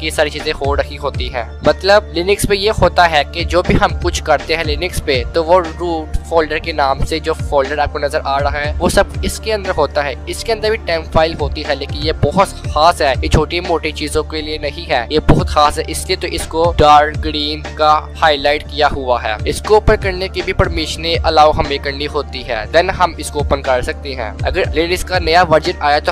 बाकी सारी चीजें हो रखी होती है। मतलब लिनक्स पे ये होता है कि जो भी हम कुछ करते हैं लिनक्स पे तो वो रूट फोल्डर के नाम से जो फोल्डर आपको नजर आ रहा है वो सब इसके अंदर होता है। इसके अंदर भी टेम्प फाइल होती है, लेकिन ये बहुत खास है, ये छोटी मोटी चीजों के लिए नहीं है, ये बहुत खास है, इसलिए तो इसको डार्क ग्रीन का हाईलाइट किया हुआ है। इसको ओपन करने की भी परमिशन अलाउ हमें करनी होती है, देन हम इसको ओपन कर सकते हैं। अगर लिनक्स का नया वर्जन आया तो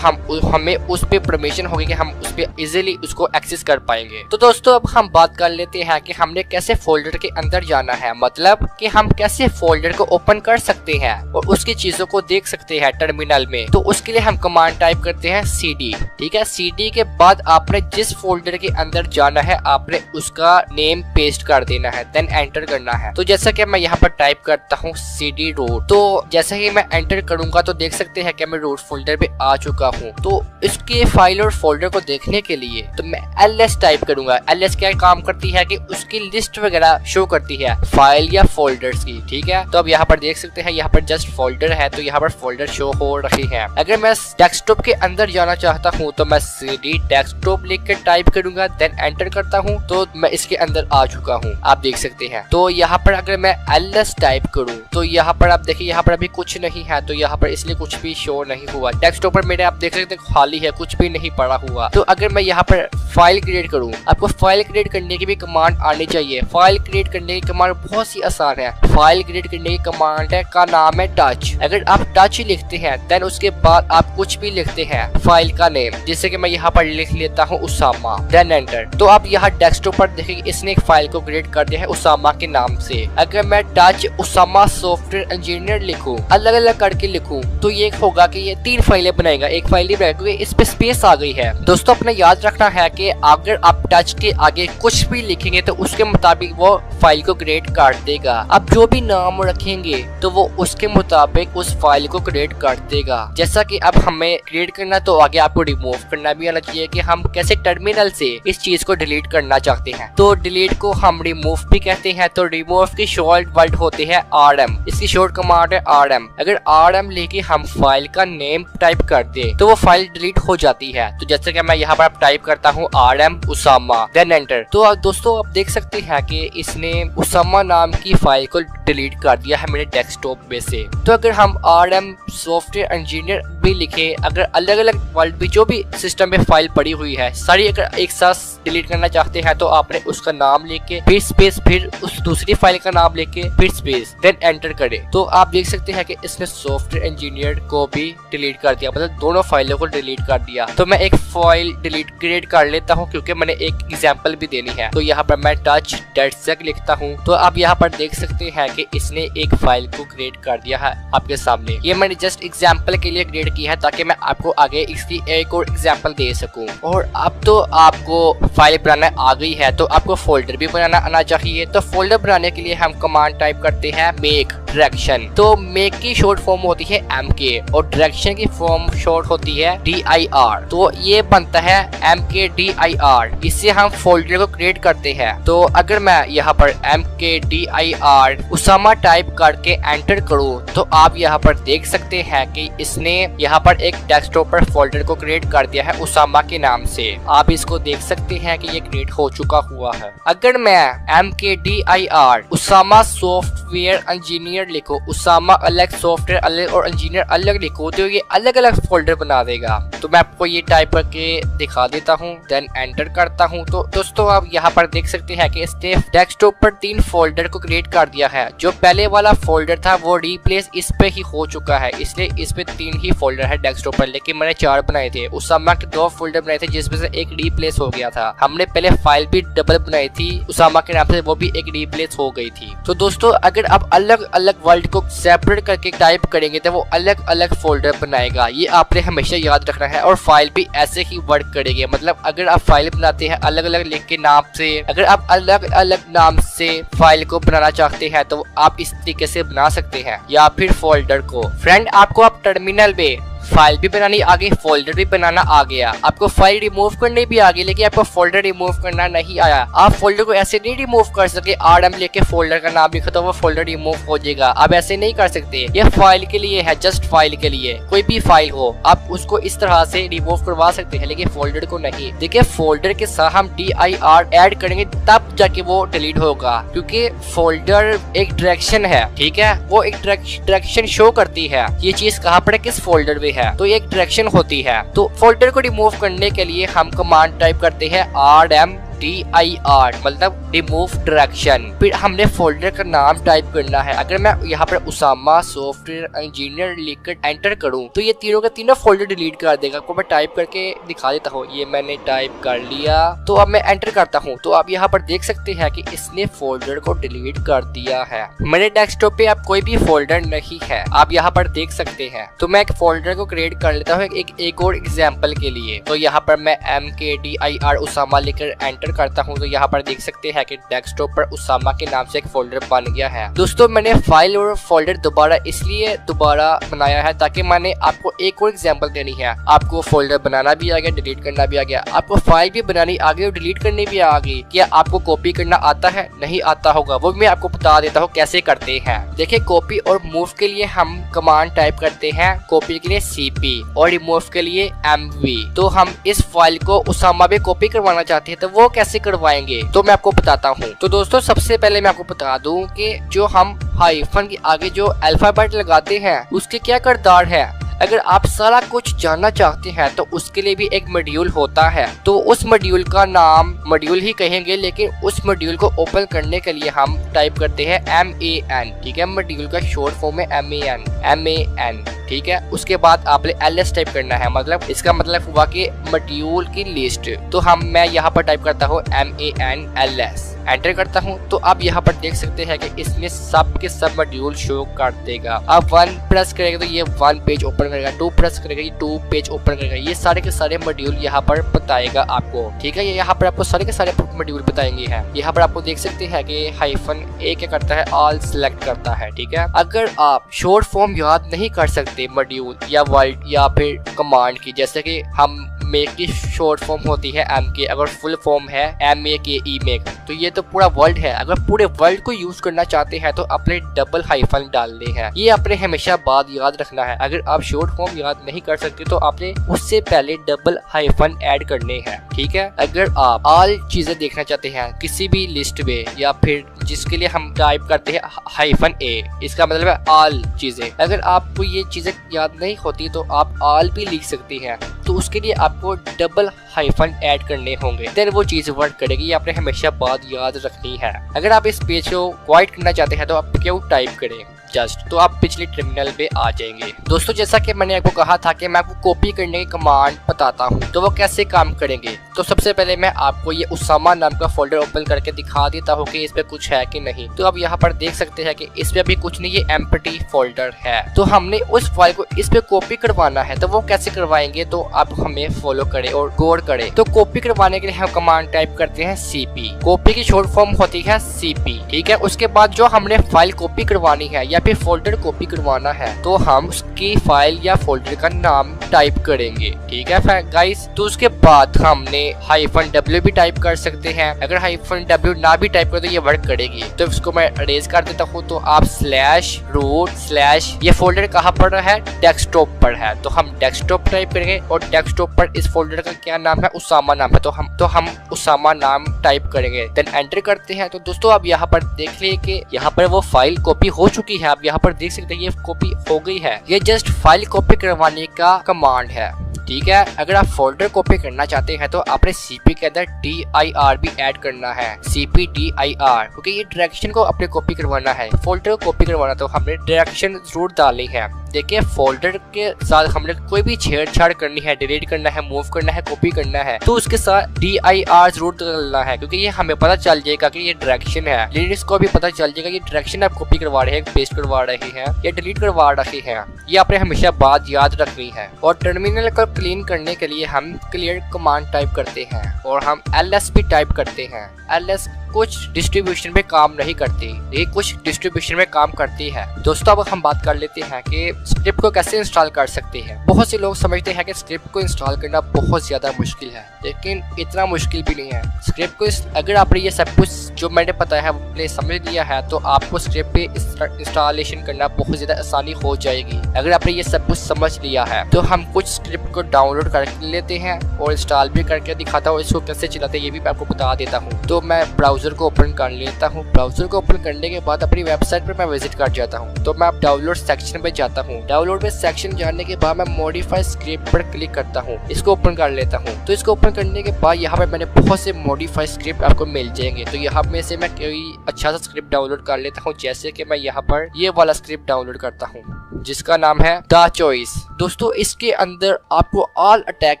हमें उस पे परमिशन होगी कि हम उस पे इजीली उसको एक्सेस कर पाएंगे। तो दोस्तों अब हम बात कर लेते हैं कि हमने कैसे फोल्डर के अंदर जाना है, मतलब कि हम कैसे फोल्डर को ओपन कर सकते हैं और उसकी चीजों को देख सकते हैं टर्मिनल में। तो उसके लिए हम कमांड टाइप करते हैं cd। ठीक है, cd के बाद आपने जिस फोल्डर के अंदर जाना है आपने उसका नेम पेस्ट कर देना है, देन एंटर करना है। तो जैसा कि मैं यहाँ पर टाइप करता हूँ cd रूट, तो जैसे ही मैं एंटर करूंगा तो देख सकते हैं कि मैं रूट फोल्डर पे आ चुका हूँ। तो इसके फाइल और फोल्डर को देखने के लिए तो मैं ls टाइप करूंगा। ls क्या काम करती है कि उसकी लिस्ट वगैरह शो करती है फाइल या फोल्डर्स की। ठीक है, तो अब यहाँ पर देख सकते हैं यहाँ पर जस्ट फोल्डर है, तो यहाँ पर फोल्डर शो हो रही है। अगर मैं डेस्कटॉप के अंदर जाना चाहता हूँ तो मैं cd डेस्कटॉप लिख कर टाइप करूंगा, देन एंटर करता हूँ तो मैं इसके अंदर आ चुका हूँ, आप देख सकते हैं। तो यहाँ पर अगर मैं ls टाइप करूँ तो यहाँ पर आप देखिए यहाँ पर अभी कुछ नहीं है, तो यहाँ पर इसलिए कुछ भी शो नहीं हुआ। डेस्कटॉप पर मेरे आप देख सकते हैं खाली है, कुछ भी नहीं पड़ा हुआ। तो अगर मैं यहाँ पर फाइल क्रिएट करूँ, आपको फाइल क्रिएट करने की भी कमांड आनी चाहिए। फाइल क्रिएट करने की कमांड बहुत सी आसान है। फाइल क्रिएट करने की कमांड है का नाम है टच। अगर आप टच लिखते हैं देन उसके बाद आप कुछ भी लिखते हैं फाइल का नेम, जैसे कि मैं यहाँ पर लिख लेता हूँ उसामा, देन एंटर। तो आप यहाँ डेस्कटॉप पर देखिए इसने एक फाइल को क्रिएट कर दिया है उसामा के नाम से। अगर मैं टच उसामा सॉफ्टवेयर इंजीनियर लिखूं, अलग अलग करके लिखूं, तो ये होगा कि ये 3 फाइलें बनाएगा, एक फाइल ही बनाएगा क्योंकि इस पे स्पेस आ गई है। दोस्तों अपने याद रखना है कि अगर आप टच के आगे कुछ भी लिखेंगे तो उसके मुताबिक वो फाइल को क्रिएट कर देगा। आप जो भी नाम रखेंगे तो वो उसके मुताबिक उस फाइल को क्रिएट कर देगा। जैसा कि अब हमें क्रिएट करना तो आगे आपको रिमूव करना भी आना चाहिए कि हम कैसे टर्मिनल से इस चीज को डिलीट करना चाहते हैं। तो डिलीट को हम रिमूव भी कहते हैं। तो रिमूव की शॉर्ट वर्ड होते हैं rm, इसकी शॉर्ट कमांड है rm। अगर rm लेके हम फाइल का नेम टाइप कर दे तो वो फाइल डिलीट हो जाती है। तो जैसे कि मैं यहाँ पर टाइप करता हूँ rm उसामा, देन एंटर। तो दोस्तों आप देख सकते हैं कि इसने उसामा नाम की फाइल को डिलीट कर दिया है मेरे डेस्कटॉप में से। तो अगर हम rm सॉफ्टवेयर इंजीनियर भी लिखे, अगर अलग अलग वर्ड भी जो भी सिस्टम में फाइल पड़ी हुई है सारी अगर एक साथ डिलीट करना चाहते हैं तो आपने उसका नाम लेके फिर स्पेस, फिर उस दूसरी फाइल का नाम लेके फिर स्पेस, देन एंटर करें। तो आप देख सकते हैं कि इसने सॉफ्टवेयर इंजीनियर को भी डिलीट कर दिया, मतलब दोनों फाइलों को डिलीट कर दिया। तो मैं एक फाइल डिलीट क्रिएट कर लेता हूँ क्योंकि मैंने एक एग्जांपल भी देनी है। तो यहाँ पर मैं टच डेस्क लिखता हूँ। तो आप यहाँ पर देख सकते हैं कि इसने एक फाइल को क्रिएट कर दिया है आपके सामने। ये मैंने जस्ट एग्जांपल के लिए क्रिएट किया है ताकि मैं आपको आगे इसकी एक और एग्जांपल दे सकूं। और अब तो आपको फाइल बनाना आ गई है तो आपको फोल्डर भी बनाना आना चाहिए। तो फोल्डर बनाने के लिए हम कमांड टाइप करते हैं मेक डायरेक्शन। तो मेक की शॉर्ट फॉर्म होती है mk और डायरेक्शन की फॉर्म शॉर्ट होती है dir। तो ये बनता है mkdir, इससे हम फोल्डर को क्रिएट करते हैं। तो अगर मैं यहाँ पर mkdir उसामा टाइप करके एंटर करूँ तो आप यहाँ पर देख सकते हैं कि इसने यहाँ पर एक डेस्कटॉप पर फोल्डर को क्रिएट कर दिया है उसामा के नाम से। आप इसको देख सकते हैं कि ये क्रिएट हो चुका हुआ है। अगर मैं mkdir उसामा सॉफ्टवेयर इंजीनियर लिखो, उसामा अलग, सॉफ्टवेयर अलग और इंजीनियर अलग लिखो, तो ये अलग अलग फोल्डर बना देगा। तो मैं आपको ये टाइप करके दिखा देता हूँ, देन एंटर करता हूँ। तो दोस्तों आप यहाँ पर देख सकते हैं कि इसने डेस्कटॉप पर 3 फोल्डर को क्रिएट कर दिया है। जो पहले वाला फोल्डर था वो रिप्लेस इस पे ही हो चुका है, इसलिए इस पे 3 ही फोल्डर है डेस्कटॉप पर, लेकिन मैंने 4 बनाए थे। उसामा के 2 फोल्डर बनाए थे जिसमें से एक रिप्लेस हो गया था। हमने पहले फाइल भी डबल बनाई थी उसामा के नाम से, वो भी एक रिप्लेस हो गई थी। तो दोस्तों अगर आप अलग अलग वर्ड को सेपरेट करके टाइप करेंगे तो वो अलग अलग फोल्डर बनाएगा, ये आपने हमेशा याद रखना है। और फाइल भी ऐसे ही वर्क करेगी, मतलब अगर आप फाइल बनाते हैं अलग अलग लिख के नाम से, अगर आप अलग अलग नाम से फाइल को बनाना चाहते हैं तो आप इस तरीके से बना सकते हैं, या फिर फोल्डर को। फ्रेंड आपको आप टर्मिनल में फाइल भी बनानी आ गई, फोल्डर भी बनाना आ गया, आपको फाइल रिमूव करनी भी आ गई, लेकिन आपको फोल्डर रिमूव करना नहीं आया। आप फोल्डर को ऐसे नहीं रिमूव कर सके, rm लेके फोल्डर का नाम लिखा तो वो फोल्डर रिमूव हो जाएगा। आप ऐसे नहीं कर सकते, ये फाइल के लिए है, जस्ट फाइल के लिए। कोई भी फाइल हो आप उसको इस तरह से रिमूव करवा सकते हैं, लेकिन फोल्डर को नहीं। देखिए फोल्डर के साथ हम dir ऐड करेंगे तब जाके वो डिलीट होगा, क्योंकि फोल्डर एक डायरेक्शन है, ठीक है, वो एक डायरेक्शन शो करती है, ये चीज कहाँ पर किस फोल्डर में है, तो ये एक डायरेक्शन होती है। तो फोल्डर को रिमूव करने के लिए हम कमांड टाइप करते हैं rm dir, मतलब रिमूव डायरेक्शन। फिर हमने फोल्डर का नाम टाइप करना है। अगर मैं यहाँ पर उसामा सॉफ्टवेयर इंजीनियर लिखकर एंटर करूँ तो ये तीनों के तीनों फोल्डर डिलीट कर देगा। को मैं टाइप करके दिखा देता हूँ, ये मैंने टाइप कर लिया। तो अब मैं एंटर करता हूँ तो आप यहाँ पर देख सकते हैं कि इसने फोल्डर को डिलीट कर दिया है। मेरे डेस्कटॉप पे अब कोई भी फोल्डर नहीं है, आप यहाँ पर देख सकते हैं। तो मैं एक फोल्डर को क्रिएट कर लेता हूँ एक और एग्जाम्पल के लिए। तो यहाँ पर मैं mkdir उसामा लिखकर एंटर करता हूं तो यहाँ पर देख सकते हैं कि डेस्कटॉप पर उसामा के नाम से एक फोल्डर बन गया है। दोस्तों मैंने फाइल और फोल्डर दोबारा बनाया है ताकि मैंने आपको एक और एग्जांपल देनी है। आपको फोल्डर बनाना भी आ गया, डिलीट करना भी आ गया, आपको फाइल भी बनानी आ गई और डिलीट करनी भी आ गई। क्या आपको कॉपी करना आता है? नहीं आता होगा, वो मैं आपको बता देता हूँ कैसे करते हैं। देखिए कॉपी और मूव के लिए हम कमांड टाइप करते हैं, कॉपी के लिए cp और रिमूव के लिए mv। तो हम इस फाइल को उसामा में कॉपी करवाना चाहते हैं तो वो कैसे करवाएंगे, तो मैं आपको बताता हूँ। तो दोस्तों सबसे पहले मैं आपको बता दूं कि जो हम हाइफन के आगे जो अल्फाबेट लगाते हैं उसके क्या किरदार है। अगर आप सारा कुछ जानना चाहते हैं तो उसके लिए भी एक मॉड्यूल होता है, तो उस मॉड्यूल का नाम मॉड्यूल ही कहेंगे, लेकिन उस मॉड्यूल को ओपन करने के लिए हम टाइप करते हैं MAN, ठीक है। मॉड्यूल का शॉर्ट फॉर्म है MAN, ठीक है। उसके बाद आपने LS टाइप करना है, मतलब इसका मतलब हुआ कि मॉड्यूल की लिस्ट। तो मैं यहाँ पर टाइप करता हूँ MANLS, एंटर करता हूँ तो आप यहाँ पर देख सकते हैं कि इसमें सब के सब मॉड्यूल शो कर देगा। आप 1 प्रेस करेगा तो ये 1 पेज ओपन करेगा, 2 प्रेस करेगा ये 2 पेज ओपन करेगा। ये सारे के सारे मॉड्यूल यहाँ पर बताएगा आपको, ठीक है। ये यहाँ पर आपको सारे के सारे मॉड्यूल बताएंगे हैं। यहाँ पर आपको देख सकते हैं कि -A क्या करता है, ऑल सिलेक्ट करता है, ठीक है। अगर आप शॉर्ट फॉर्म याद नहीं कर सकते मॉड्यूल या वर्ड या फिर कमांड की, जैसे कि हम मेक की शॉर्ट फॉर्म होती है MK, अगर फुल फॉर्म है MAKE मेक, तो ये तो पूरा वर्ड है। अगर पूरे वर्ड को यूज करना चाहते हैं तो अपने डबल हाइफन डालने हैं, ये आपने हमेशा बात याद रखना है। अगर आप शॉर्ट फॉर्म याद नहीं कर सकते तो आपने उससे पहले डबल हाइफन ऐड करने हैं, ठीक है। अगर आप ऑल चीजें देखना चाहते हैं किसी भी लिस्ट में, या फिर जिसके लिए हम टाइप करते हैं -A, इसका मतलब है ऑल चीजें। अगर आपको ये चीजें याद नहीं होती तो आप ऑल भी लिख सकते हैं, तो उसके लिए आपको डबल हाइफन ऐड करने होंगे, देन वो चीज वर्क करेगी। ये आपने हमेशा बात याद रखनी है। अगर आप इस पेज को क्वाइट करना चाहते हैं तो आप क्यों टाइप करें जस्ट, तो आप पिछले टर्मिनल पे आ जाएंगे। दोस्तों जैसा कि मैंने आपको कहा था कि मैं आपको कॉपी करने की कमांड बताता हूँ, तो वो कैसे काम करेंगे। तो सबसे पहले मैं आपको ये उसामा नाम का फोल्डर ओपन करके दिखा देता हूँ कि इस पे कुछ है कि नहीं। तो आप यहाँ पर देख सकते हैं कि इस पे अभी कुछ नहीं, ये एम्प्टी फोल्डर है। तो हमने उस फाइल को इस पे कॉपी करवाना है, तो वो कैसे करवाएंगे, तो आप हमें फॉलो करें और गौर करें। तो कॉपी करवाने के लिए हम कमांड टाइप करते हैं cp, कॉपी की शॉर्ट फॉर्म होती है cp, ठीक है। उसके बाद जो हमने फाइल कॉपी करवानी है या फिर फोल्डर कॉपी करवाना है तो हम उसकी फाइल या फोल्डर का नाम टाइप करेंगे, ठीक है गाइस। तो उसके बाद हमने -W भी टाइप कर सकते हैं। अगर -W ना भी टाइप कर तो ये वर्क करेगी। तो इसको मैं अरेज कर देता हूँ। तो आप /root/ ये फोल्डर कहाँ पर है, डेस्कटॉप पर है, तो हम डेस्कटॉप टाइप करेंगे। और डेस्कटॉप पर इस फोल्डर का क्या नाम है, उसामा नाम है, तो हम उसामा नाम टाइप करेंगे, देन एंटर करते हैं। तो दोस्तों आप यहाँ पर देख लिए कि यहाँ पर वो फाइल कॉपी हो चुकी है। आप यहाँ पर देख सकते हैं ये कॉपी हो गई है। ये जस्ट फाइल कॉपी करवाने का कमांड है, ठीक है। अगर आप फोल्डर कॉपी करना चाहते हैं तो आपने cp के अंदर dir भी ऐड करना है, cp_dir, क्योंकि ये डायरेक्शन को अपने कॉपी करवाना है। फोल्डर को कॉपी करवाना तो हमने डायरेक्शन जरूर डालनी है। देखिए फोल्डर के साथ हमने कोई भी छेड़छाड़ करनी है, डिलीट करना है, मूव करना है, कॉपी करना है, तो उसके साथ dir जरूर डालना है, क्योंकि ये हमें पता चल जाएगा कि ये डायरेक्शन है। लिनक्स को भी पता चल जाएगा ये डायरेक्शन आप कॉपी करवा रहे हैं, पेस्ट करवा रहे हैं या डिलीट करवा रहे हैं। ये आपने हमेशा बात याद रखनी है। और टर्मिनल को क्लीन करने के लिए हम क्लियर कमांड टाइप करते हैं और हम ls भी टाइप करते हैं। ls कुछ डिस्ट्रीब्यूशन में काम नहीं करती, ये कुछ डिस्ट्रीब्यूशन में काम करती है। दोस्तों अब हम बात कर लेते हैं कि स्क्रिप्ट को कैसे इंस्टॉल कर सकते हैं। बहुत से लोग समझते हैं कि स्क्रिप्ट को इंस्टॉल करना बहुत ज्यादा मुश्किल है, लेकिन इतना मुश्किल भी नहीं है। स्क्रिप्ट को अगर आपने ये सब कुछ जो मैंने बताया है आपने समझ लिया है तो आपको स्क्रिप्ट पे इंस्टॉलेशन करना बहुत ज्यादा आसानी हो जाएगी। अगर आपने ये सब कुछ समझ लिया है तो हम कुछ स्क्रिप्ट को डाउनलोड कर लेते हैं और इंस्टॉल भी करके दिखाता हूँ। इसको कैसे चलाते हैं ये भी मैं आपको बता देता हूँ। तो मैं ब्राउजर को ओपन कर लेता हूँ। ब्राउजर को ओपन करने के बाद अपनी वेबसाइट पर मैं विजिट कर जाता हूँ। तो मैं डाउनलोड सेक्शन पे जाता हूँ। डाउनलोड में सेक्शन जाने के बाद मैं मॉडिफाई स्क्रिप्ट पर क्लिक करता हूँ। इसको ओपन कर लेता हूँ। तो इसको ओपन करने के बाद यहाँ पे मैंने बहुत से मॉडिफाई स्क्रिप्ट आपको मिल जाएंगे। तो यहाँ में से मैं कोई अच्छा सा स्क्रिप्ट डाउनलोड कर लेता हूँ। जैसे कि मैं यहाँ पर ये वाला स्क्रिप्ट डाउनलोड करता हूँ जिसका नाम है द चॉइस। दोस्तों इसके अंदर आपको ऑल अटैक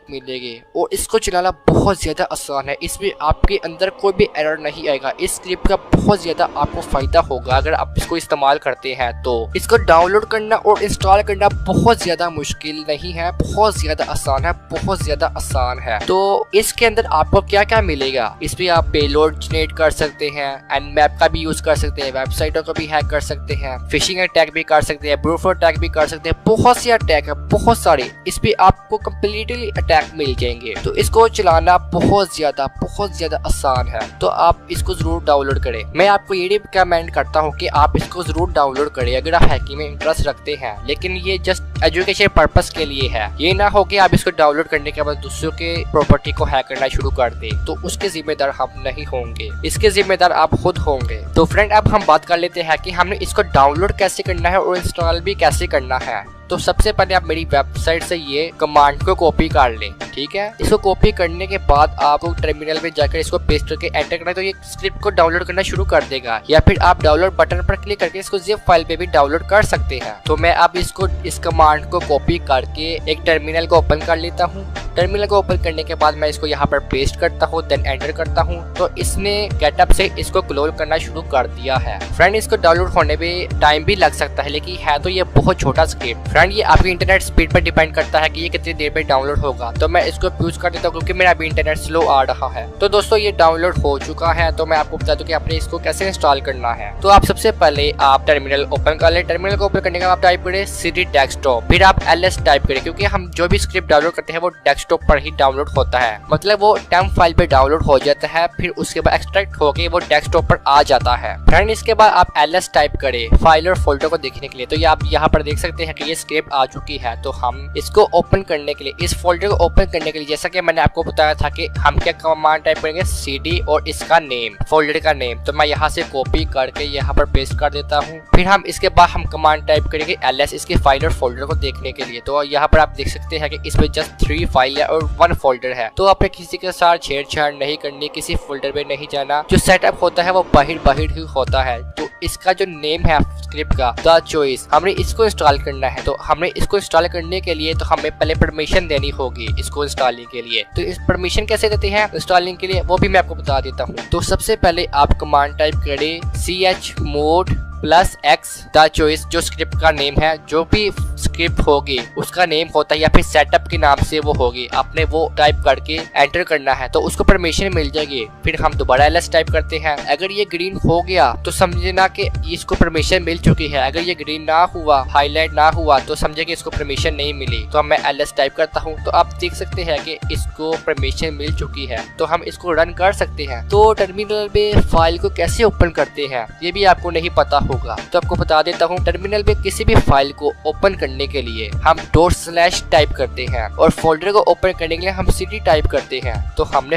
मिलेंगे और इसको चलाना बहुत ज्यादा आसान है। इसमें आपके अंदर कोई भी एरर नहीं आएगा। इस स्क्रिप्ट का बहुत ज्यादा आपको फायदा होगा अगर आप इसको इस्तेमाल करते हैं। तो इसको डाउनलोड करना और इंस्टॉल करना बहुत ज्यादा मुश्किल नहीं है, बहुत ज्यादा आसान है, बहुत ज्यादा आसान है। तो इसके अंदर आपको क्या क्या मिलेगा, इसमें आप पेलोड जनरेट कर सकते हैं, एनमैप का भी यूज कर सकते हैं, वेबसाइटों को भी हैक कर सकते हैं, फिशिंग अटैक भी कर सकते हैं, ब्रूफर अटैक भी कर सकते हैं। बहुत से अटैक है, बहुत सारे। इस पे आपको कम्प्लीटली अटैक मिल जाएंगे। तो इसको चलाना बहुत ज्यादा आसान है। तो आप इसको जरूर डाउनलोड करें। मैं आपको ये रिकमेंड करता हूँ कि आप इसको जरूर डाउनलोड करें अगर आप हैकिंग में इंटरेस्ट रखते हैं। लेकिन ये जस्ट एजुकेशन पर्पस के लिए है। ये ना हो कि आप इसको डाउनलोड करने के बाद दूसरों के प्रॉपर्टी को हैक करना शुरू कर दे, तो उसके जिम्मेदार हम नहीं होंगे, इसके जिम्मेदार आप खुद होंगे। तो फ्रेंड अब हम बात कर लेते हैं कि हमने इसको डाउनलोड कैसे करना है और इंस्टॉल भी कैसे करना है। तो सबसे पहले आप मेरी वेबसाइट से ये कमांड को कॉपी कर लें, ठीक है। इसको कॉपी करने के बाद आपको टर्मिनल में जाकर इसको पेस्ट करके एंटर करना है। तो ये स्क्रिप्ट को डाउनलोड करना शुरू कर देगा। या फिर आप डाउनलोड बटन पर क्लिक करके इसको जिप फाइल पे भी डाउनलोड कर सकते हैं। तो मैं अब इसको इस कमांड को कॉपी करके एक टर्मिनल को ओपन कर लेता हूँ। टर्मिनल को ओपन करने के बाद मैं इसको यहाँ पर पेस्ट करता हूँ, देन एंटर करता हूँ। तो इसने गेटअप से इसको क्लोज करना शुरू कर दिया है। फ्रेंड इसको डाउनलोड होने में टाइम भी लग सकता है, लेकिन है तो ये बहुत छोटा स्क्रिप्ट। फ्रेंड ये आपकी इंटरनेट स्पीड पर डिपेंड करता है कि ये कितनी देर में डाउनलोड होगा। तो मैं इसको यूज कर देता हूँ क्योंकि मेरा अभी इंटरनेट स्लो आ रहा है। तो दोस्तों ये डाउनलोड हो चुका है। तो मैं आपको बता दूं कि आपने इसको कैसे इंस्टॉल करना है। तो आप सबसे पहले आप टर्मिनल ओपन कर ले। टर्मिनल को ओपन करने के बाद आप टाइप करें cd डेस्कटॉप, फिर आप ls टाइप करें क्योंकि हम जो भी स्क्रिप्ट डाउनलोड करते हैं वो डेस्कटॉप पर ही डाउनलोड होता है, मतलब वो टेम्प फाइल पे डाउनलोड हो जाता है, फिर उसके बाद एक्सट्रैक्ट होके वो डेस्कटॉप पर आ जाता है। फ्रेंड इसके बाद आप ls टाइप करें फाइल और फोल्डर को देखने के लिए। तो ये आप यहाँ पर देख सकते हैं कि ये स्क्रिप्ट आ चुकी है। तो हम इसको ओपन करने के लिए, इस फोल्डर को ओपन करने के लिए, जैसा कि मैंने आपको बताया था कि हम क्या कमांड टाइप करेंगे, cd और इसका नेम, फोल्डर का नेम। तो मैं यहाँ से कॉपी करके यहाँ पर पेस्ट कर देता हूँ। फिर हम इसके बाद हम कमांड टाइप करेंगे ls इसके फाइल और फोल्डर को देखने के लिए। तो यहाँ पर आप देख सकते हैं कि इसमें जस्ट 3 फाइल है और 1 फोल्डर है। तो आपने किसी के साथ छेड़छाड़ नहीं करनी, किसी फोल्डर में नहीं जाना। जो सेटअप होता है वो बाहर ही होता है। तो इसका जो नेम है स्क्रिप्ट का द चॉइस, हमने इसको इंस्टॉल करना है। तो हमने इसको इंस्टॉल करने के लिए तो हमें पहले परमिशन देनी होगी इसको इंस्टॉलिंग के लिए। तो इस परमिशन कैसे देते हैं इंस्टॉलिंग के लिए वो भी मैं आपको बता देता हूँ। तो सबसे पहले आप कमांड टाइप करें chmod +x द चॉइस, जो स्क्रिप्ट का नेम है, जो भी स्क्रिप्ट होगी उसका नेम होता है या फिर सेटअप के नाम से वो होगी, आपने वो टाइप करके एंटर करना है तो उसको परमिशन मिल जाएगी। फिर हम दोबारा ls टाइप करते हैं। अगर ये ग्रीन हो गया तो समझना कि इसको परमिशन मिल चुकी है। अगर ये ग्रीन ना हुआ, हाईलाइट ना हुआ, तो समझे कि इसको परमिशन नहीं मिली। तो मैं ls टाइप करता हूँ। तो आप देख सकते हैं कि इसको परमिशन मिल चुकी है। तो हम इसको रन कर सकते हैं। तो टर्मिनल में फाइल को कैसे ओपन करते हैं ये भी आपको नहीं पता होगा, तो आपको बता देता हूँ। टर्मिनल में किसी भी फाइल को ओपन करने के लिए हम / टाइप करते हैं और फोल्डर को ओपन करने के लिए हम cd टाइप करते हैं। तो हमने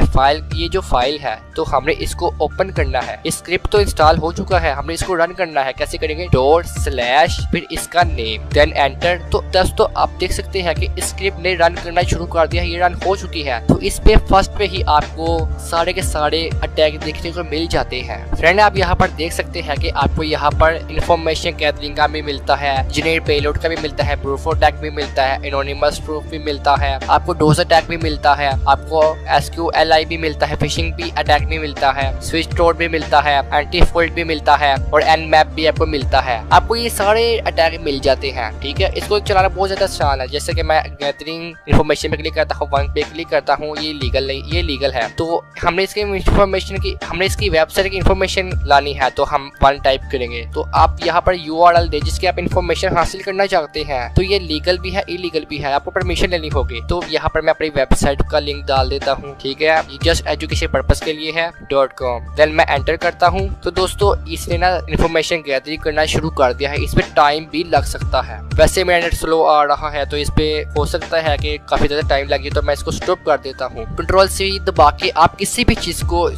ये जो फाइल है तो हमने इसको ओपन करना है। स्क्रिप्ट तो इंस्टॉल हो चुका है, हमने इसको रन करना है। कैसे करेंगे, / फिर इसका नेम, देन एंटर। तो दोस्तों आप देख सकते हैं कि स्क्रिप्ट ने रन करना शुरू कर दिया, ये रन हो चुकी है। तो इस पे फर्स्ट पे ही आपको सारे के सारे अटैक देखने को मिल जाते हैं। फ्रेंड आप यहाँ पर देख सकते हैं कि आपको यहाँ पर इंफॉर्मेशन गैदरिंग का भी मिलता है, जेनेरेट पेलोड का भी मिलता है, प्रूफ अटैक भी मिलता है, एनोनिमस प्रूफ भी मिलता है, आपको डोज अटैक भी मिलता है, आपको SQLI भी मिलता है, फिशिंग भी अटैक भी मिलता है, स्विच टोड भी मिलता है, एंटी फोल्ड भी मिलता है और Nmap भी आपको मिलता है। आपको ये सारे अटैक मिल जाते हैं, ठीक है। इसको चलाना बहुत ज्यादा आसान है। जैसे कि मैं गैदरिंग इन्फॉर्मेशन पे क्लिक करता हूँ, वन पे क्लिक करता हूँ, ये लीगल नहीं, ये लीगल है। तो हमने इसकी वेबसाइट की इन्फॉर्मेशन लानी है, तो हम वन टाइप करेंगे। तो आप यहाँ पर URL दे जिसकी आप इन्फॉर्मेशन हासिल करना चाहते हैं। तो ये लीगल भी है, इलीगल भी है, आपको परमिशन लेनी होगी। तो यहाँ पर मैं अपनी वेबसाइट का लिंक डाल देता हूँ, ठीक है। जस्ट एजुकेशन पर्पज के लिए है .com। देन मैं एंटर करता हूँ। तो दोस्तों इसने ना इन्फॉर्मेशन गैदरिंग करना शुरू कर दिया है। इसमें टाइम भी लग सकता है। वैसे मेरा नेट स्लो आ रहा है, तो इस पे हो सकता है कि काफी ज्यादा टाइम लगे, तो मैं इसको स्टॉप कर देता हूँ। Ctrl+C दबा के आप किसी भी चीज को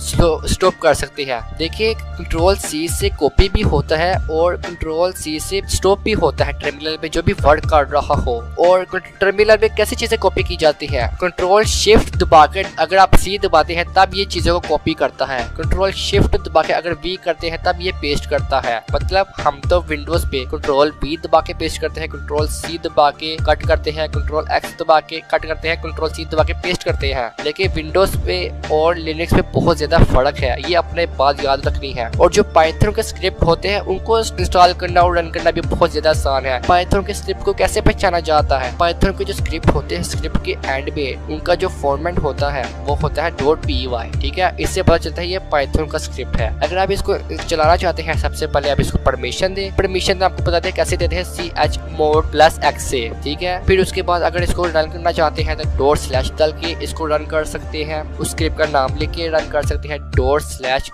स्टॉप कर सकते हैं। देखिए Ctrl+C से कॉपी भी होता है और Ctrl+C से स्टॉप भी होता है टर्मिनल पे जो भी वर्क कर रहा हो। और टर्मिनल में कैसी चीजें कॉपी की जाती है, Ctrl+Shift दबा के अगर आप C दबाते हैं तब ये चीजों को कॉपी करता है, Ctrl+Shift दबा के अगर V करते हैं तब ये पेस्ट करता है। मतलब हम तो विंडोज पे Ctrl+V दबा के पेस्ट करते हैं, Ctrl+C दबा के कट करते हैं, Ctrl+X दबा के कट करते हैं, Ctrl+C दबा के पेस्ट करते हैं। लेकिन विंडोज पे और लिनक्स पे बहुत ज्यादा फर्क है, ये अपने बात याद रखनी है। और जो पाइथन के स्क्रिप्ट होते हैं उनको इंस्टॉल करना और रन करना भी बहुत ज्यादा आसान है। पाइथन के स्क्रिप्ट को कैसे पहचाना जाता है, पाइथन के जो स्क्रिप्ट होते हैं स्क्रिप्ट के एंड में उनका जो फॉर्मेट होता है वो होता है .py, ठीक है। इससे पता चलता है ये पाइथन का स्क्रिप्ट है। अगर आप इसको चलाना चाहते हैं सबसे पहले आप इसको परमिशन दें। परमिशन आपको बताते हैं कैसे देते हैं, chmod+x से, ठीक है। फिर उसके बाद अगर इसको रन करना चाहते हैं तो ./ डाल के इसको रन कर सकते हैं। उस स्क्रिप्ट का नाम लिख के रन कर सकते हैं, ./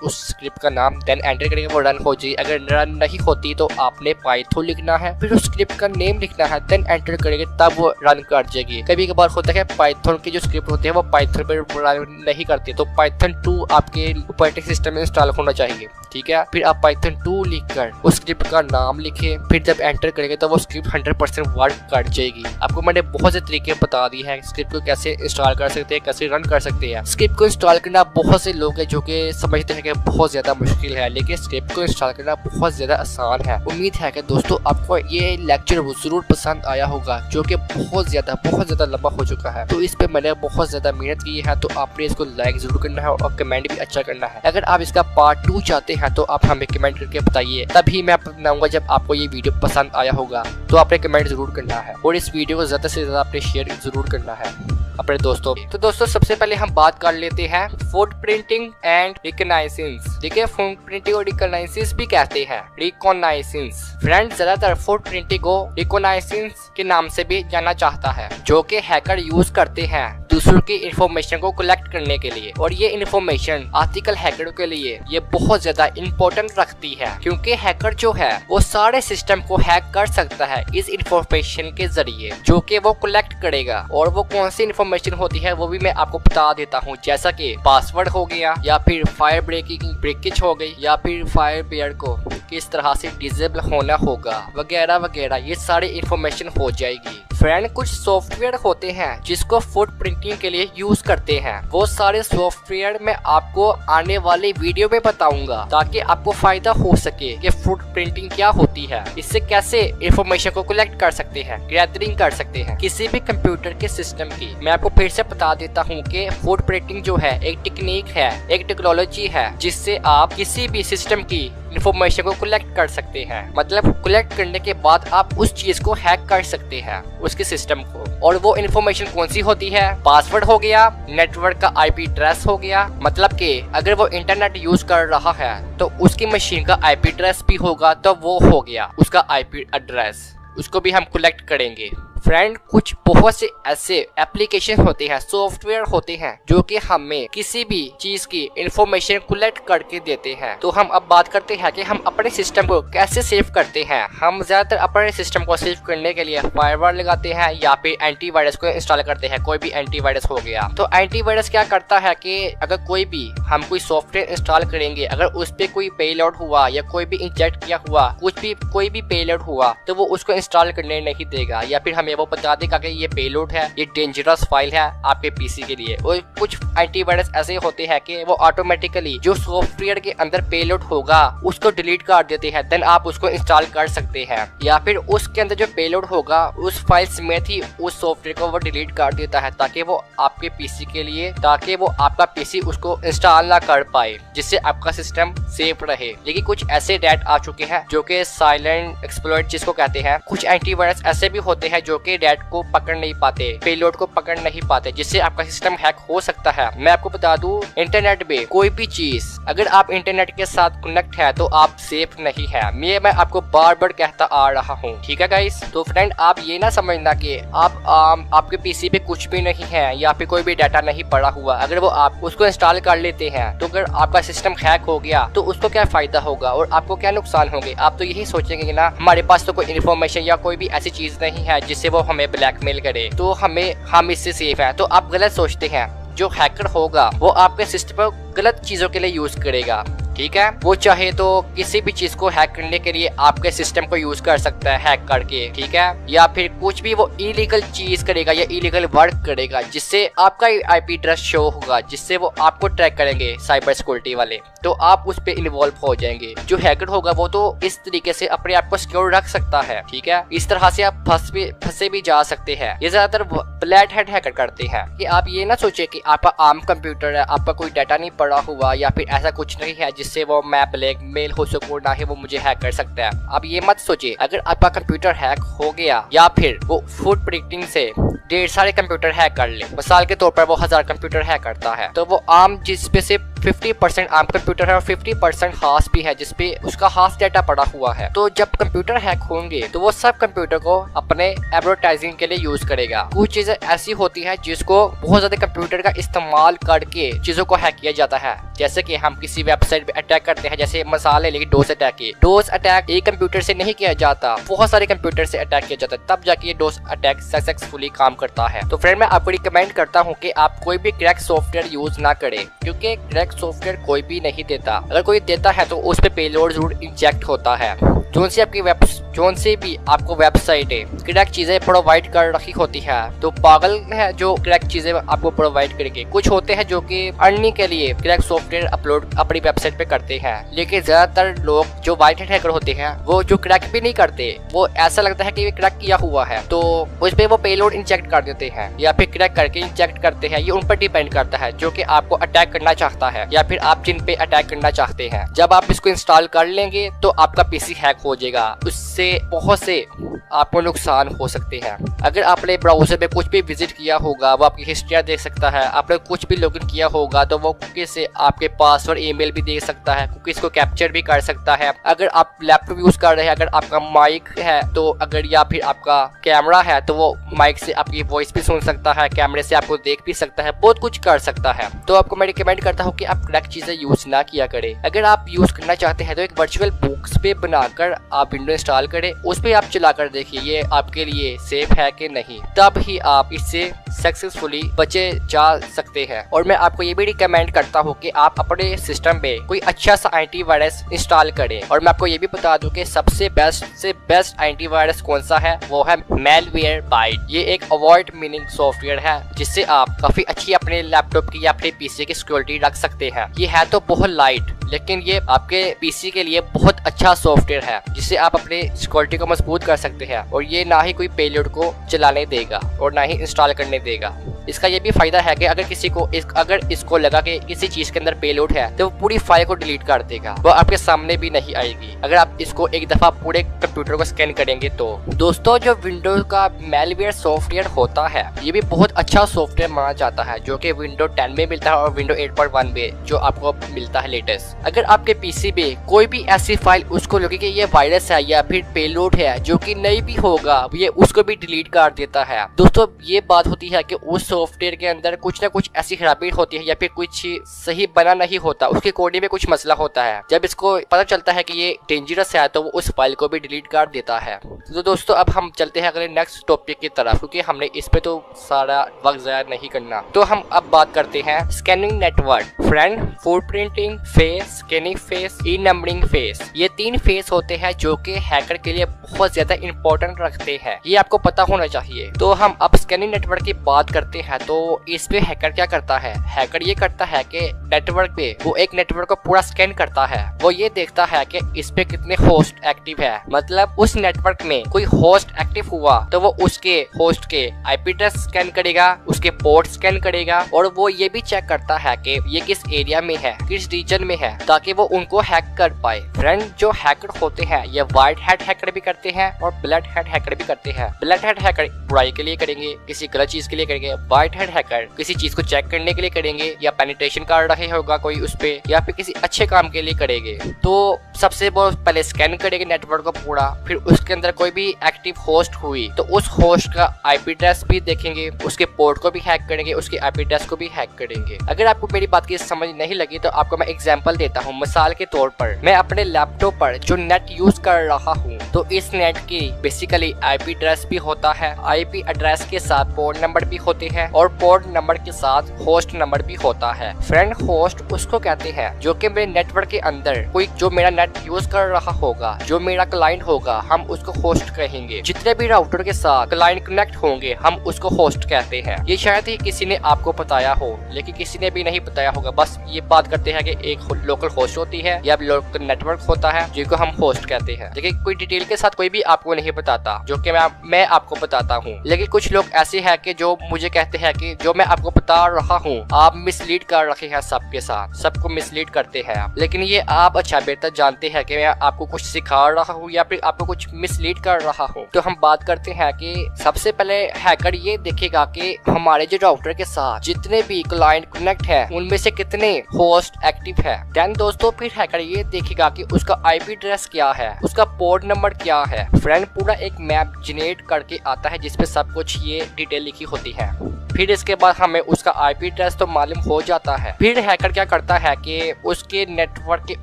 उस स्क्रिप्ट का नाम, देन एंटर करेंगे वो रन हो जाए। अगर रन नहीं होती तो आपने पाइथन लिखना है, फिर उस स्क्रिप्ट का नेम लिखना है, देन एंटर करेंगे तब वो रन कर जाएगी। कभी कभार होता है पाइथन के जो स्क्रिप्ट होते हैं वो पाइथन पर रन नहीं करते, तो Python 2 आपके ऑपरेटिंग सिस्टम में इंस्टॉल होना चाहिए, ठीक है। फिर आप Python 2 लिखकर उस स्क्रिप्ट का नाम लिखे, फिर जब एंटर करेंगे तो वो स्क्रिप्ट 100% वर्क कर जाएगी। आपको मैंने बहुत से तरीके बता दिए हैं स्क्रिप्ट को कैसे इंस्टॉल कर सकते हैं, कैसे रन कर सकते हैं। स्क्रिप्ट को इंस्टॉल करना बहुत से लोग हैं जो कि समझते हैं कि बहुत ज्यादा मुश्किल है, लेकिन स्क्रिप्ट को इंस्टॉल करना बहुत ज्यादा आसान है। उम्मीद है कि दोस्तों आपको ये लेक्चर जरूर पसंद आया होगा, जो कि बहुत ज्यादा लंबा हो चुका है। तो इस पे मैंने बहुत ज्यादा मेहनत की है, तो आपने इसको लाइक जरूर करना है और कमेंट भी अच्छा करना है। अगर आप इसका पार्ट 2 चाहते हैं तो आप हमें कमेंट करके बताइए, तभी मैं बनाऊंगा। जब आपको ये वीडियो पसंद आया होगा तो आपने कमेंट जरूर करना है और इस वीडियो को ज्यादा से ज्यादा आपने शेयर जरूर करना है अपने दोस्तों। तो दोस्तों सबसे पहले हम बात कर लेते हैं फुटप्रिंटिंग एंड रिकॉग्नाइजेंस। देखिए फुटप्रिंटिंग और रिकॉग्नाइजेंस भी कहते हैं रिकॉग्नाइजेंस। फ्रेंड्स ज्यादातर फुटप्रिंटिंग को रिकॉग्नाइजेंस के नाम से भी जाना चाहता है, जो कि हैकर यूज करते हैं दूसरों की इंफॉर्मेशन को कलेक्ट करने के लिए। और ये इंफॉर्मेशन आजकल हैकरों के लिए ये बहुत ज्यादा इंपॉर्टेंट रखती है, क्योंकि हैकर जो है वो सारे सिस्टम को हैक कर सकता है इस इंफॉर्मेशन के जरिए जो कि वो कलेक्ट करेगा। और वो कौन सी इंफॉर्मेशन होती है वो भी मैं आपको बता देता हूँ, जैसा कि पासवर्ड हो गया, या फिर फायर ब्रेकेज हो गई, या फिर फायर बेयर को किस तरह से डिसेबल होना होगा, वगैरह वगैरह, ये सारी इंफॉर्मेशन हो जाएगी। फ्रेंड कुछ सॉफ्टवेयर होते हैं जिसको फुटप्रिंटिंग के लिए यूज करते हैं। वो सारे सॉफ्टवेयर मैं आपको आने वाले वीडियो में बताऊंगा, ताकि आपको फायदा हो सके कि फुटप्रिंटिंग क्या होती है, इससे कैसे इंफॉर्मेशन को कलेक्ट कर सकते हैं, गैदरिंग कर सकते हैं किसी भी कंप्यूटर के सिस्टम की। मैं आपको फिर से बता देता हूँ कि फुटप्रिंटिंग जो है एक टेक्निक है, एक टेक्नोलॉजी है, जिससे आप किसी भी सिस्टम की इंफॉर्मेशन को कलेक्ट कर सकते हैं। मतलब कलेक्ट करने के बाद आप उस चीज को हैक कर सकते हैं, उसके सिस्टम को। और वो इंफॉर्मेशन कौन सी होती है, पासवर्ड हो गया, नेटवर्क का IP एड्रेस हो गया। मतलब कि अगर वो इंटरनेट यूज कर रहा है तो उसकी मशीन का IP एड्रेस भी होगा, तो वो हो गया उसका IP एड्रेस, उसको भी हम कलेक्ट करेंगे। फ्रेंड कुछ बहुत से ऐसे एप्लीकेशन होते हैं, सॉफ्टवेयर होते हैं, जो कि हमें किसी भी चीज की इंफॉर्मेशन कलेक्ट करके देते हैं। तो हम अब बात करते हैं कि हम अपने सिस्टम को कैसे सेव करते हैं। हम ज्यादातर अपने सिस्टम को सेव करने के लिए फायरवॉल लगाते हैं या फिर एंटीवायरस को इंस्टॉल करते हैं। कोई भी एंटीवायरस हो गया, तो एंटीवायरस क्या करता है कि अगर कोई भी हम कोई सॉफ्टवेयर इंस्टॉल करेंगे, अगर उस पर कोई पेलोड हुआ या कोई भी इंजेक्ट किया हुआ कोई भी पेलोड हुआ, तो वो उसको इंस्टॉल करने नहीं देगा, या फिर हमें हमें वो बता देगा कि ये पेलोड है, ये डेंजरस फाइल है आपके पीसी के लिए। और कुछ एंटीवायरस ऐसे होते हैं कि वो ऑटोमेटिकली जो सॉफ्टवेयर के अंदर पेलोड होगा उसको डिलीट कर देते हैं, देन आप उसको इंस्टॉल कर सकते हैं। या फिर उसके अंदर जो पेलोड होगा उस फाइल समेत ही उस सॉफ्टवेयर को वो डिलीट कर देता है ताकि वो आपके पीसी के लिए, ताकि वो आपका पीसी उसको इंस्टॉल ना कर पाए, जिससे आपका सिस्टम सेफ रहे। लेकिन कुछ ऐसे डेट आ चुके हैं जो कि साइलेंट एक्सप्लॉइट जिसको कहते हैं। कुछ एंटीवायरस ऐसे भी होते हैं जो कि डेट को पकड़ नहीं पाते, पेलोड को पकड़ नहीं पाते, जिससे आपका सिस्टम हैक हो सकता है। मैं आपको बता दूं, इंटरनेट में कोई भी चीज अगर आप इंटरनेट के साथ कनेक्ट है तो आप सेफ नहीं है। मैं आपको बार बार कहता आ रहा हूँ, ठीक है गाइस। तो फ्रेंड आप ये ना समझना कि आपके पीसी पे कुछ भी नहीं है या फिर कोई भी डाटा नहीं पड़ा हुआ। अगर वो आप उसको इंस्टॉल कर लेते हैं तो अगर आपका सिस्टम हैक हो गया तो उसको क्या फायदा होगा और आपको क्या नुकसान होंगे। आप तो यही सोचेंगे ना हमारे पास तो कोई इन्फॉर्मेशन या कोई भी ऐसी चीज नहीं है जिससे वो हमें ब्लैकमेल करे, तो हम इससे सेफ है। तो आप गलत सोचते हैं। जो हैकर होगा वो आपके सिस्टम को गलत चीजों के लिए यूज करेगा, ठीक है। वो चाहे तो किसी भी चीज को हैक करने के लिए आपके सिस्टम को यूज कर सकता है हैक करके, ठीक है। या फिर कुछ भी वो इलीगल चीज करेगा या इलीगल वर्क करेगा जिससे आपका आईपी एड्रेस शो होगा, जिससे वो आपको ट्रैक करेंगे साइबर सिक्योरिटी वाले, तो आप उस पे इन्वॉल्व हो जाएंगे। जो हैकर होगा वो तो इस तरीके से अपने आप को सिक्योर रख सकता है, ठीक है। इस तरह से आप फंसे भी जा सकते हैं। ये ज्यादातर ब्लैक हैट हैकर करते हैं। कि आप ये ना सोचे कि आपका आम कंप्यूटर है, आपका कोई डाटा नहीं पड़ा हुआ या फिर ऐसा कुछ नहीं है जिससे वो मैं ब्लैकमेल हो सकूं, ना ही वो मुझे हैक कर सकता है। आप ये मत सोचिए। अगर आपका कंप्यूटर हैक हो गया या फिर वो फूड प्रिंटिंग से ढेर सारे कंप्यूटर हैक कर ले, मिसाल के तौर पर वो 1000 कंप्यूटर हैक करता है, तो वो आम जिसपे से 50% आम कंप्यूटर है और 50% खास भी है जिसपे उसका खास डाटा पड़ा हुआ है। तो जब कंप्यूटर हैक होंगे तो वो सब कंप्यूटर को अपने एडवर्टाइजिंग के लिए यूज करेगा। कुछ चीजें ऐसी होती है जिसको बहुत ज्यादा कंप्यूटर का इस्तेमाल करके चीजों को हैक किया जाता है। जैसे कि हम किसी वेबसाइट पे अटैक करते हैं, जैसे मिसाल है लेकिन डोस अटैक की। डोस अटैक एक कंप्यूटर से नहीं किया जाता, बहुत सारे कंप्यूटर से अटैक किया जाता है, तब जाके ये डोस अटैक सक्सेसफुली काम करता है। तो फ्रेंड मैं आपको रिकमेंड करता हूँ कि आप कोई भी क्रैक सॉफ्टवेयर यूज ना करें, क्योंकि क्रैक सॉफ्टवेयर कोई भी नहीं देता। अगर कोई देता है तो उस पे पेलोड जरूर इंजेक्ट होता है। जोन से भी आपको वेबसाइट है क्रैक चीजें प्रोवाइड कर रखी होती है, तो पागल है जो क्रैक चीजें आपको प्रोवाइड करेंगे। कुछ होते हैं जो कि अर्निंग के लिए क्रैक सॉफ्टवेयर अपलोड अपनी वेबसाइट पे करते हैं, लेकिन ज्यादातर लोग जो वाइट हैट हैकर होते हैं वो जो क्रैक भी नहीं करते, वो ऐसा लगता है कि ये क्रैक किया हुआ है तो उस पे वो पेलोड इंजेक्ट कर देते हैं या फिर क्रैक करके इंजेक्ट करते हैं। ये उन पर डिपेंड करता है जो कि आपको अटैक करना चाहता है या फिर आप जिन पे अटैक करना चाहते हैं। जब आप इसको इंस्टॉल कर लेंगे तो आपका पीसी हैक हो जाएगा, उससे बहुत से आपको नुकसान हो सकते हैं। अगर आपने ब्राउजर में कुछ भी विजिट किया होगा वो आपकी हिस्ट्री देख सकता है। आपने कुछ भी लॉगिन किया होगा तो वो कुकी से आपके पासवर्ड ईमेल भी देख सकता है, कुकीज को कैप्चर भी कर सकता है। अगर आप लैपटॉप यूज कर रहे हैं, अगर आपका माइक है तो अगर या फिर आपका कैमरा है तो वो माइक से आपकी वॉइस भी सुन सकता है, कैमरे से आपको देख भी सकता है, बहुत कुछ कर सकता है। तो आपको मैं रिकमेंड करता हूँ कि आप क्रैक चीजें यूज ना किया करें। अगर आप यूज करना चाहते हैं तो एक वर्चुअल बॉक्स पे बनाकर आप विंडो इंस्टॉल करें, उस पे आप चलाकर देखिए ये आपके लिए सेफ है कि नहीं, तब ही आप इससे सक्सेसफुली बचे जा सकते हैं। और मैं आपको ये भी रिकमेंड करता हूँ कि आप अपने सिस्टम पे कोई अच्छा सा एंटीवायरस इंस्टॉल करें। और मैं आपको ये भी बता दूं कि सबसे बेस्ट एंटीवायरस कौन सा है, वो है Malwarebytes। ये एक अवॉइड मीनिंग सॉफ्टवेयर है जिससे आप काफी अच्छी अपने लैपटॉप की या अपने पीसी की सिक्योरिटी रख सकते हैं। ये है तो बहुत लाइट, लेकिन ये आपके पीसी के लिए बहुत अच्छा सॉफ्टवेयर है जिससे आप अपने सिक्योरिटी को मजबूत कर सकते हैं। और ये ना ही कोई पेलोड को चलाने देगा और ना ही इंस्टॉल करने देगा। इसका ये भी फायदा है कि अगर किसी को अगर इसको लगा कि किसी चीज के अंदर पेलोड है तो वो पूरी फाइल को डिलीट कर देगा, वो आपके सामने भी नहीं आएगी अगर आप इसको एक दफा पूरे कंप्यूटर को स्कैन करेंगे। तो दोस्तों जो विंडोज का मेलवेयर सॉफ्टवेयर होता है ये भी बहुत अच्छा सॉफ्टवेयर माना जाता है, जो कि विंडो 10 में मिलता है और विंडो 8.1 में जो आपको मिलता है लेटेस्ट। अगर आपके पीसी में कोई भी ऐसी फाइल उसको लगे कि ये वायरस है या फिर पेलोड है जो कि नहीं भी होगा, ये उसको भी डिलीट कर देता है। दोस्तों ये बात होती है कि उस सॉफ्टवेयर के अंदर कुछ ना कुछ ऐसी खराबी होती है या फिर कुछ सही बना नहीं होता, उसके कोडिंग में कुछ मसला होता है। जब इसको पता चलता है कि ये डेंजरस है तो वो उस फाइल को भी डिलीट कर देता है। तो दोस्तों अब हम चलते हैं अगले नेक्स्ट टॉपिक की तरफ, क्योंकि हमने इस पे तो सारा वक्त ज़ाया नहीं करना। तो हम अब बात करते हैं scanning network. Friend, footprinting phase, scanning phase, ई नंबरिंग फेस, ये 3 फेस होते हैं जो कि हैकर के लिए बहुत ज्यादा इंपॉर्टेंट इम्पोर्टेंट रखते हैं, ये आपको पता होना चाहिए। तो हम अब स्कैनिंग नेटवर्क की बात करते हैं। तो इस पे हैकर क्या करता है, हैकर ये करता है कि नेटवर्क पे वो एक नेटवर्क को पूरा स्कैन करता है। वो ये देखता है कि इस पे कितने होस्ट एक्टिव है, मतलब उस नेटवर्क में कोई होस्ट एक्टिव हुआ तो वो उसके होस्ट के आईपी एड्रेस स्कैन करेगा, उसके पोर्ट स्कैन करेगा, और वो ये भी चेक करता है कि ये किस एरिया में है, किस रीजन में है, ताकि वो उनको हैक कर पाए। फ्रेंड, जो हैकर होते हैं ये व्हाइट हैट हैकर भी करते हैं और ब्लैक हैट हैकर भी करते हैं। ब्लैक हैट हैकर बुराई के लिए करेंगे, किसी गलत चीज के लिए करेंगे। व्हाइट हैट हैकर किसी चीज को चेक करने के लिए करेंगे, या पेनिट्रेशन कर रहे होगा कोई उस पे, या फिर किसी अच्छे काम के लिए करेंगे। तो सबसे वो पहले स्कैन करेंगे नेटवर्क को पूरा, फिर उसके अंदर कोई भी एक्टिव होस्ट हुई तो उस होस्ट का आईपी एड्रेस भी देखेंगे, उसके पोर्ट को भी हैक करेंगे, उसके आईपी एड्रेस को भी हैक करेंगे। अगर आपको मेरी बात की समझ नहीं लगी तो आपको मैं एग्जांपल देता हूँ। मिसाल के तौर पर मैं अपने लैपटॉप पर जो नेट यूज कर रहा हूँ, तो इस नेट की बेसिकली आईपी एड्रेस भी होता है, आईपी एड्रेस के साथ पोर्ट नंबर भी होते हैं, और पोर्ट नंबर के साथ होस्ट नंबर भी होता है। फ्रेंड, होस्ट उसको कहते हैं जो कि मेरे नेटवर्क के अंदर कोई जो मेरा नेट यूज कर रहा होगा, जो मेरा क्लाइंट होगा, हम उसको होस्ट कहेंगे। जितने भी राउटर के साथ क्लाइंट कनेक्ट होंगे हम उसको होस्ट कहते हैं। ये शायद ही किसी ने आपको बताया हो, लेकिन किसी ने भी नहीं बताया होगा। बस ये बात करते हैं कि एक लोकल होस्ट होती है या लोकल नेटवर्क होता है जिसको हम होस्ट कहते हैं, लेकिन कोई डिटेल के साथ कोई भी आपको नहीं बताता, जो कि मैं आपको बताता हूँ। लेकिन कुछ लोग ऐसे हैं कि जो मुझे कहते हैं कि जो मैं आपको बता रहा हूँ आप मिसलीड कर रहे हैं, सबके साथ सबको मिसलीड करते हैं आप। लेकिन ये आप अच्छा बेहतर जानते हैं कि मैं आपको कुछ सिखा रहा हूँ या फिर आपको कुछ मिसलीड कर रहा हूँ। तो हम बात करते हैं कि सबसे पहले हैकर ये देखेगा कि हमारे जो राउटर के साथ जितने भी क्लाइंट कनेक्ट है उनमें से कितने होस्ट एक्टिव है। देन दोस्तों फिर हैकर ये देखेगा कि उसका आईपी एड्रेस क्या है, उसका पोर्ट नंबर क्या है। फ्रेंड, पूरा एक मैप जनरेट करके आता है जिसपे सब कुछ ये डिटेल लिखी होती है। फिर इसके बाद हमें उसका आईपी एड्रेस तो मालूम हो जाता है। फिर हैकर क्या करता है कि उसके नेटवर्क के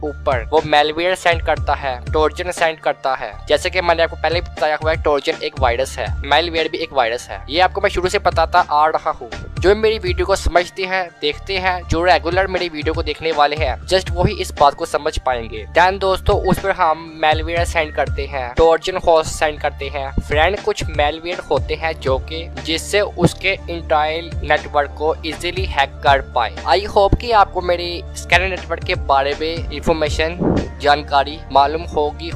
ऊपर वो मैलवेयर सेंड करता है, ट्रोजन सेंड करता है। जैसे कि मैंने आपको पहले बताया हुआ है, ट्रोजन एक वायरस है, मैलवेयर भी एक वायरस है। ये आपको मैं शुरू से बताता आ रहा हूँ। जो मेरी वीडियो को समझते हैं, देखते हैं, जो रेगुलर मेरी वीडियो को देखने वाले हैं, जस्ट वही इस बात को समझ पाएंगे। देन दोस्तों उस पर हम मैलवेयर सेंड करते हैं, ट्रोजन होस्ट सेंड करते हैं। फ्रेंड, कुछ मैलवेयर होते हैं जो कि जिससे उसके इंटायर नेटवर्क को इजीली हैक कर पाए। आई होप कि आपको मेरी स्कैनर नेटवर्क के बारे में इंफॉर्मेशन जानकारी मालूम होगी।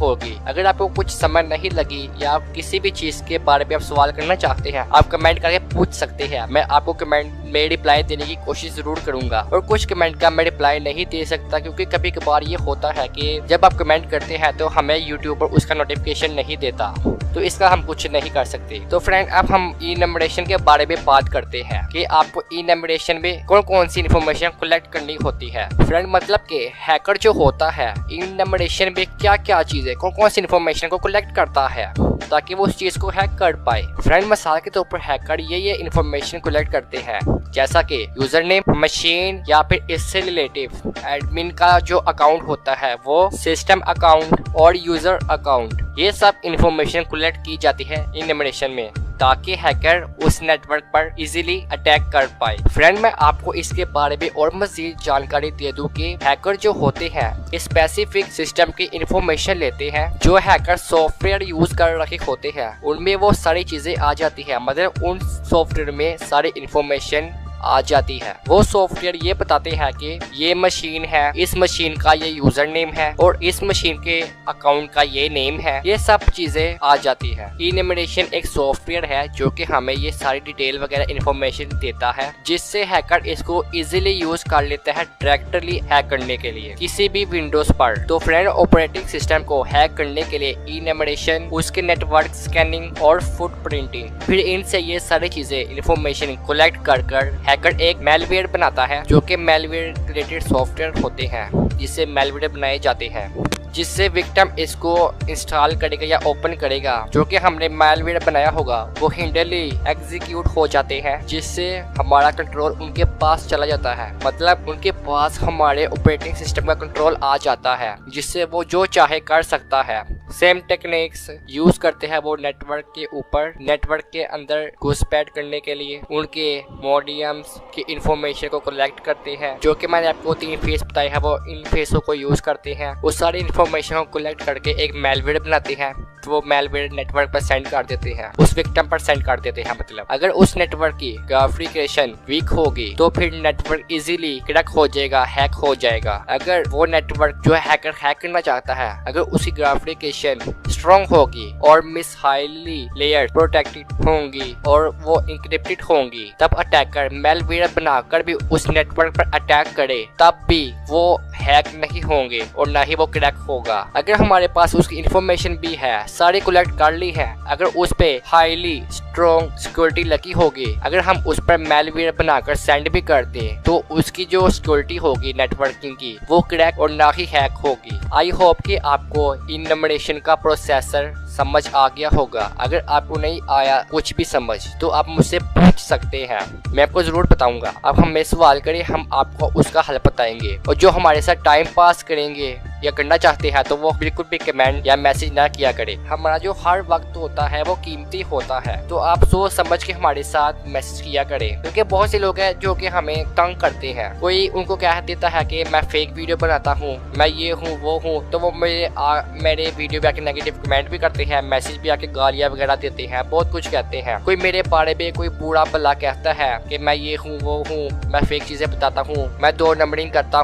अगर आपको कुछ समझ नहीं लगी या आप किसी भी चीज के बारे में आप सवाल करना चाहते हैं, आप कमेंट करके पूछ सकते हैं। मैं आपको कमेंट में रिप्लाई देने की कोशिश जरूर करूंगा। और कुछ कमेंट का मैं रिप्लाई नहीं दे सकता क्योंकि कभी कभार ये होता है कि जब आप कमेंट करते हैं तो हमें यूट्यूब पर उसका नोटिफिकेशन नहीं देता, तो इसका हम कुछ नहीं कर सकते। तो फ्रेंड, अब हम ई नंबरेशन के बारे में बात करते हैं कि आपको ई नंबरेशन में कौन कौन सी इन्फॉर्मेशन कलेक्ट करनी होती है। फ्रेंड, मतलब कि हैकर जो होता है ई नंबरेशन में क्या क्या चीजें कौन कौन सी इन्फॉर्मेशन को कलेक्ट करता है ताकि वो उस चीज को हैक कर पाए। फ्रेंड, मिसाल के तौर पर हैकर ये इन्फॉर्मेशन कलेक्ट करते हैं, जैसा कि यूजर नेम, मशीन या फिर इससे रिलेटिव एडमिन का जो अकाउंट होता है वो सिस्टम अकाउंट और यूजर अकाउंट, ये सब इन्फॉर्मेशन कलेक्ट की जाती है इन नंबरेशन में ताकि हैकर उस नेटवर्क पर इजीली अटैक कर पाए। फ्रेंड, मैं आपको इसके बारे में और मजीद जानकारी दे दूं कि हैकर जो होते हैं स्पेसिफिक सिस्टम की इन्फॉर्मेशन लेते हैं। जो हैकर सॉफ्टवेयर यूज कर रहे होते हैं उनमें वो सारी चीजें आ जाती है, मतलब उन सॉफ्टवेयर में सारी इन्फॉर्मेशन आ जाती है। वो सॉफ्टवेयर ये बताते हैं कि ये मशीन है, इस मशीन का ये यूजर नेम है और इस मशीन के अकाउंट का ये नेम है, ये सब चीजें आ जाती है। ई-नंबरेशन एक सॉफ्टवेयर है जो कि हमें ये सारी डिटेल वगैरह इन्फॉर्मेशन देता है, जिससे हैकर इसको इजीली यूज कर लेता है डायरेक्टली हैक करने के लिए किसी भी विंडोज पर। तो फ्रेंड, ऑपरेटिंग सिस्टम को हैक करने के लिए ई-नंबरेशन, उसके नेटवर्क स्कैनिंग और फुटप्रिंटिंग, फिर इनसे ये सारी चीजें इन्फॉर्मेशन कलेक्ट कर हैकर एक मैलवेयर बनाता है, जो कि मैलवेयर रिलेटेड सॉफ्टवेयर होते हैं जिससे मैलवेयर बनाए जाते हैं, जिससे विक्टिम इसको इंस्टॉल करेगा या ओपन करेगा। जो कि हमने मैलवेयर बनाया होगा वो हिंडली एग्जीक्यूट हो जाते हैं, जिससे हमारा कंट्रोल उनके पास चला जाता है, मतलब उनके पास हमारे ऑपरेटिंग सिस्टम का कंट्रोल आ जाता है, जिससे वो जो चाहे कर सकता है। सेम टेक्निक्स यूज करते हैं वो नेटवर्क के ऊपर, नेटवर्क के अंदर घुसपैठ करने के लिए उनके मॉडियम्स की इंफॉर्मेशन को कलेक्ट करते हैं। जो कि मैंने आपको 3 फेस बताए हैं, वो इन फेसों को यूज करते हैं। वो सारी इंफॉर्मेशन को कलेक्ट करके एक मेलवेयर बनाते हैं, तो वो मेलवेयर नेटवर्क पर सेंड कर देते हैं, उस विक्टिम पर सेंड कर देते हैं। मतलब अगर उस नेटवर्क की ग्राफिकेशन वीक होगी तो फिर नेटवर्क इजीली क्रैक हो जाएगा, हैक हो जाएगा। अगर वो नेटवर्क जो हैकर हैक करना चाहता है, अगर उसकी ग्राफिकेशन स्ट्रॉन्ग होगी और मिस हाईली लेयर प्रोटेक्टेड होंगी और वो इंक्रिप्टेड होंगी, तब अटैकर मेलवेयर बनाकर भी उस नेटवर्क पर अटैक करे तब भी वो हैक नहीं होंगे और ना ही वो क्रैक होगा। अगर हमारे पास उसकी इंफॉर्मेशन भी है, सारी कलेक्ट कर ली है, अगर उस पे हाईली स्ट्रॉन्ग सिक्योरिटी लगी होगी, अगर हम उस पर मेलवेयर बनाकर सेंड भी कर दें तो उसकी जो सिक्योरिटी होगी नेटवर्किंग की, वो क्रैक और ना ही हैक होगी। आई होप कि आपको इनमेशन का प्रोसेसर समझ आ गया होगा। अगर आपको नहीं आया कुछ भी समझ तो आप मुझसे पूछ सकते हैं, मैं आपको जरूर बताऊंगा। आप हमें सवाल करें, हम आपको उसका हल बताएंगे। और जो हमारे साथ टाइम पास करेंगे या करना चाहते हैं तो वो बिल्कुल भी कमेंट या मैसेज ना किया करें। हमारा जो हर वक्त होता है वो कीमती होता है, तो आप सोच समझ के हमारे साथ मैसेज किया करें, क्योंकि बहुत से लोग हैं जो कि हमें तंग करते हैं। कोई उनको कह देता है कि मैं फेक वीडियो बनाता हूँ, मैं ये हूँ वो हूँ, तो वो मेरे वीडियो पे आके नेगेटिव कमेंट भी करते हैं, मैसेज भी आके गालियाँ वगैरह देते हैं, बहुत कुछ कहते हैं। कोई मेरे बारे में कोई बुरा भला कहता है कि मैं ये हूँ वो हूँ, मैं फेक चीजें बताता हूँ, मैं 2 नंबरिंग करता